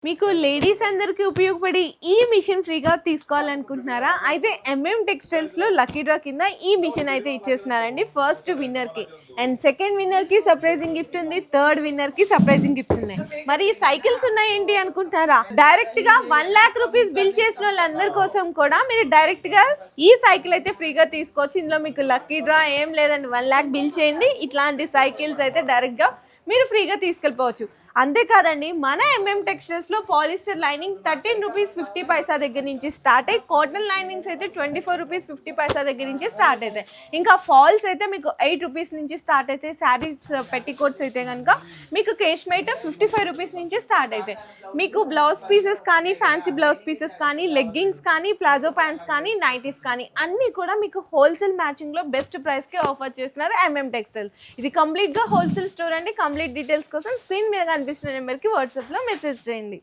మీకు లేడీస్ అందరికీ ఉపయోగపడి ఈ మిషన్ ఫ్రీగా తీసుకోవాలనుకుంటున్నారా? అయితే టెక్స్టైల్స్లో లక్కీ డ్రా కింద ఈ మిషన్ అయితే ఇచ్చేస్తున్నారండి ఫస్ట్ విన్నర్కి. అండ్ సెకండ్ విన్నర్కి సర్ప్రైజింగ్ గిఫ్ట్ ఉంది, థర్డ్ విన్నర్కి సర్ప్రైజింగ్ గిఫ్ట్స్ ఉన్నాయి. మరి ఈ సైకిల్స్ ఉన్నాయేంటి అనుకుంటారా? డైరెక్ట్గా 1,00,000 రూపీస్ బిల్ చేసిన వాళ్ళందరి కోసం కూడా మీరు డైరెక్ట్గా ఈ సైకిల్ అయితే ఫ్రీగా తీసుకోవచ్చు. ఇందులో మీకు లక్కీ డ్రా ఏం లేదండి, 1,00,000 బిల్ చేయండి, ఇట్లాంటి సైకిల్స్ అయితే డైరెక్ట్గా మీరు ఫ్రీగా తీసుకెళ్ళిపోవచ్చు. అంతేకాదండి, మన టెక్స్టైల్స్లో పాలిస్టర్ లైనింగ్ 13 రూపీస్ 50 పైసా దగ్గర నుంచి స్టార్ట్ అయ్యి కాటన్ లైనింగ్స్ అయితే 24 రూపీస్ 50 పైసా దగ్గర నుంచి స్టార్ట్ అవుతాయి. ఇంకా ఫాల్స్ అయితే మీకు 8 రూపీస్ నుంచి స్టార్ట్ అవుతాయి. శారీస్ పెట్టికోట్స్ అయితే కనుక మీకు కేష్మేట్ 55 రూపీస్ నుంచి స్టార్ట్ అవుతాయి. మీకు బ్లౌజ్ పీసెస్ కానీ, ఫ్యాన్సీ బ్లౌజ్ పీసెస్ కానీ, లెగ్గింగ్స్ కానీ, ప్లాజో ప్యాంట్స్ కానీ, నైటీస్ కానీ అన్నీ కూడా మీకు హోల్సేల్ మ్యాచింగ్లో బెస్ట్ ప్రైస్కి ఆఫర్ చేస్తున్నారు టెక్స్టైల్. ఇది కంప్లీట్గా హోల్సేల్ స్టోర్ అండి. కంప్లీట్ డీటెయిల్స్ కోసం స్క్రీన్ మీద కనిపిస్తున్న నెంబర్కి వాట్సాప్లో మెసేజ్ చేయండి.